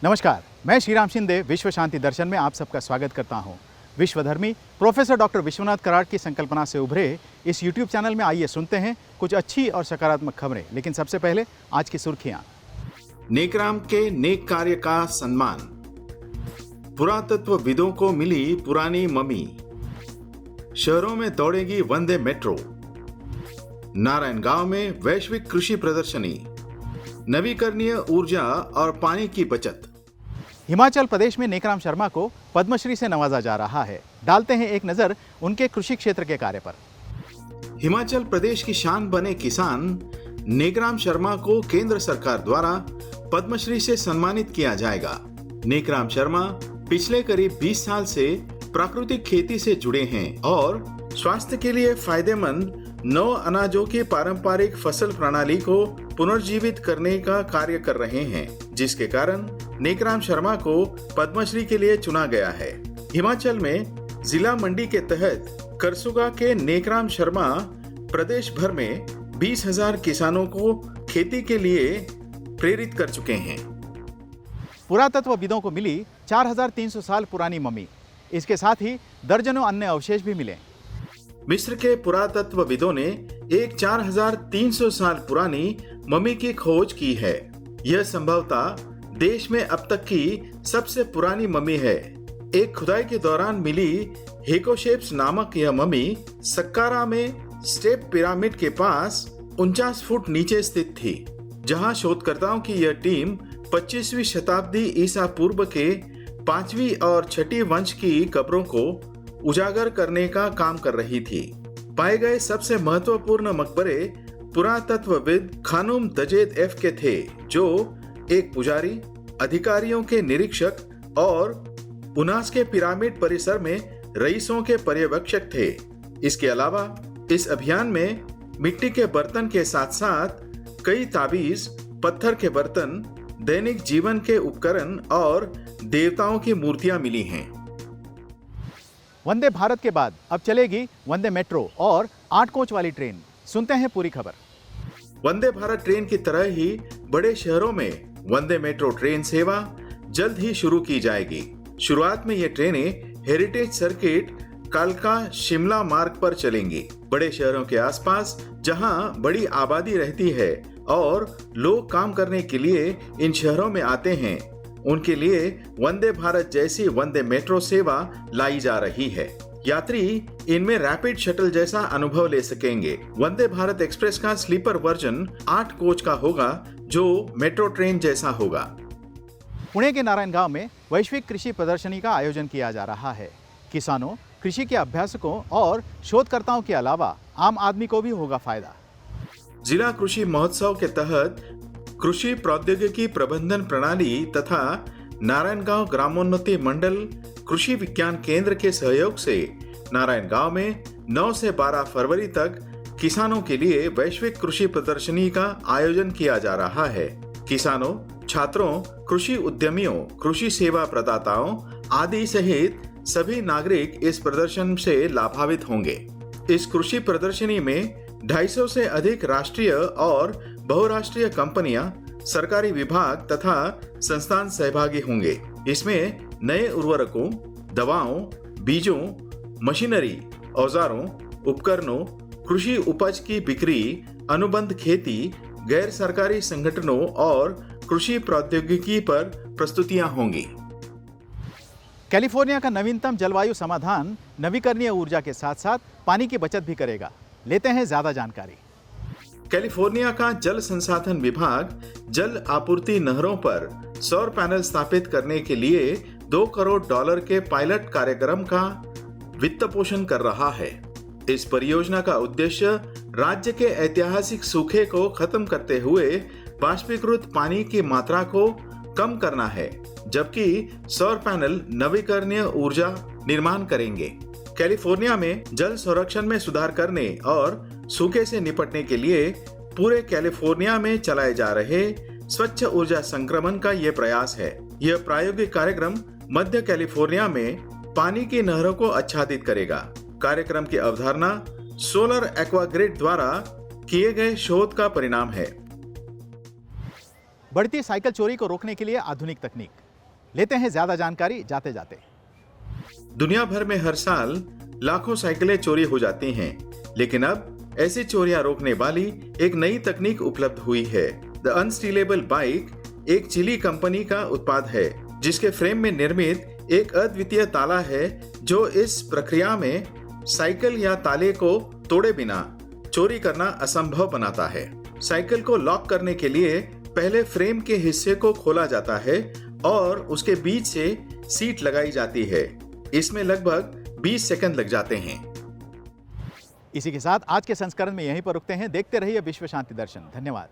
नमस्कार, मैं श्रीराम शिंदे विश्व शांति दर्शन में आप सबका स्वागत करता हूं। विश्वधर्मी प्रोफेसर डॉक्टर विश्वनाथ कराड की संकल्पना से उभरे इस YouTube चैनल में आइए सुनते हैं कुछ अच्छी और सकारात्मक खबरें। लेकिन सबसे पहले आज की सुर्खियां। नेकराम के नेक कार्य का सम्मान, पुरातत्वविदों को मिली पुरानी मम्मी, शहरों में दौड़ेगी वंदे मेट्रो, नारायणगांव में वैश्विक कृषि प्रदर्शनी, नवीकरणीय ऊर्जा और पानी की बचत। हिमाचल प्रदेश में नेकराम शर्मा को पद्मश्री से नवाजा जा रहा है। डालते हैं एक नजर उनके कृषि क्षेत्र के कार्य पर। हिमाचल प्रदेश की शान बने किसान नेकराम शर्मा को केंद्र सरकार द्वारा पद्मश्री से सम्मानित किया जाएगा। नेकराम शर्मा पिछले करीब 20 साल से प्राकृतिक खेती से जुड़े हैं और स्वास्थ्य के लिए फायदेमंद नौ अनाजों की पारंपरिक फसल प्रणाली को पुनर्जीवित करने का कार्य कर रहे हैं, जिसके कारण नेकराम शर्मा को पद्मश्री के लिए चुना गया है। हिमाचल में जिला मंडी के तहत करसुगा के नेकराम शर्मा प्रदेश भर में 20,000 किसानों को खेती के लिए प्रेरित कर चुके हैं। पुरातत्वविदों को मिली 4,300 साल पुरानी मम्मी। इसके साथ ही दर्जनों अन्य अवशेष भी मिले। मिस्र के पुरातत्वविदों ने एक 4,300 साल पुरानी मम्मी की खोज की है। यह संभवतः देश में अब तक की सबसे पुरानी मम्मी है। एक खुदाई के दौरान मिली हेकोशेप्स नामक यह मम्मी सक्कारा में स्टेप पिरामिड के पास 49 फुट नीचे स्थित थी, जहां शोधकर्ताओं की यह टीम 25वीं शताब्दी ईसा पूर्व के 5वीं और 6वीं वंश की कब्रों को उजागर करने का काम कर रही थी। पाए गए सबसे महत्वपूर्ण मकबरे पुरातत्वविद खानुम दजेद एफ के थे, जो एक पुजारी, अधिकारियों के निरीक्षक और उनास के पिरामिड परिसर में रईसों के पर्यवेक्षक थे। इसके अलावा इस अभियान में मिट्टी के बर्तन के साथ साथ कई ताबीज, पत्थर के बर्तन, दैनिक जीवन के उपकरण और देवताओं की मूर्तियां मिली हैं। वंदे भारत के बाद अब चलेगी वंदे मेट्रो और 8 कोच वाली ट्रेन। सुनते हैं पूरी खबर। वंदे भारत ट्रेन की तरह ही बड़े शहरों में वंदे मेट्रो ट्रेन सेवा जल्द ही शुरू की जाएगी। शुरुआत में ये ट्रेनें हेरिटेज सर्किट कालका शिमला मार्ग पर चलेंगी। बड़े शहरों के आसपास जहां बड़ी आबादी रहती है और लोग काम करने के लिए इन शहरों में आते हैं, उनके लिए वंदे भारत जैसी वंदे मेट्रो सेवा लाई जा रही है। यात्री इनमें रैपिड शटल जैसा अनुभव ले सकेंगे। वंदे भारत एक्सप्रेस का स्लीपर वर्जन 8 कोच का होगा, जो मेट्रो ट्रेन जैसा होगा। पुणे के नारायणगांव में वैश्विक कृषि प्रदर्शनी का आयोजन किया जा रहा है। किसानों, कृषि के अभ्यासकों और शोधकर्ताओं के अलावा आम आदमी को भी होगा फायदा। जिला कृषि महोत्सव के तहत कृषि प्रौद्योगिकी प्रबंधन प्रणाली तथा नारायणगांव ग्रामोन्नति मंडल कृषि विज्ञान केंद्र के सहयोग से नारायणगांव में 9 से 12 फरवरी तक किसानों के लिए वैश्विक कृषि प्रदर्शनी का आयोजन किया जा रहा है। किसानों, छात्रों, कृषि उद्यमियों, कृषि सेवा प्रदाताओं आदि सहित सभी नागरिक इस प्रदर्शन से लाभान्वित होंगे। इस कृषि प्रदर्शनी में 250 से अधिक राष्ट्रीय और बहुराष्ट्रीय कंपनियां, सरकारी विभाग तथा संस्थान सहभागी होंगे। इसमें नए उर्वरकों, दवाओं, बीजों, मशीनरी, औजारों, उपकरणों, कृषि उपज की बिक्री, अनुबंध खेती, गैर सरकारी संगठनों और कृषि प्रौद्योगिकी पर प्रस्तुतियां होंगी। कैलिफोर्निया का नवीनतम जलवायु समाधान नवीकरणीय ऊर्जा के साथ साथ पानी की बचत भी करेगा। लेते हैं ज्यादा जानकारी। कैलिफोर्निया का जल संसाधन विभाग जल आपूर्ति नहरों पर सौर पैनल स्थापित करने के लिए $2 करोड़ के पायलट कार्यक्रम का वित्त पोषण कर रहा है। इस परियोजना का उद्देश्य राज्य के ऐतिहासिक सूखे को खत्म करते हुए बाष्पीकृत पानी की मात्रा को कम करना है, जबकि सौर पैनल नवीकरणीय ऊर्जा निर्माण करेंगे। कैलिफोर्निया में जल संरक्षण में सुधार करने और सूखे से निपटने के लिए पूरे कैलिफोर्निया में चलाए जा रहे स्वच्छ ऊर्जा संक्रमण का ये प्रयास है। यह प्रायोगिक कार्यक्रम मध्य कैलिफोर्निया में पानी की नहरों को आच्छादित करेगा। कार्यक्रम की अवधारणा सोलर एक्वाग्रिड द्वारा किए गए शोध का परिणाम है। बढ़ती साइकिल चोरी को रोकने के लिए आधुनिक तकनीक। लेते हैं ज्यादा जानकारी जाते जाते। दुनिया भर में हर साल लाखों साइकिलें चोरी हो जाती हैं, लेकिन अब ऐसी चोरियां रोकने वाली एक नई तकनीक उपलब्ध हुई है। द अनस्टीलेबल बाइक एक चिली कंपनी का उत्पाद है, जिसके फ्रेम में निर्मित एक अद्वितीय ताला है जो इस प्रक्रिया में साइकिल या ताले को तोड़े बिना चोरी करना असंभव बनाता है। साइकिल को लॉक करने के लिए पहले फ्रेम के हिस्से को खोला जाता है और उसके बीच से सीट लगाई जाती है। इसमें लगभग 20 सेकंड लग जाते हैं। इसी के साथ आज के संस्करण में यहीं पर रुकते हैं। देखते रहिए विश्व शांति दर्शन। धन्यवाद।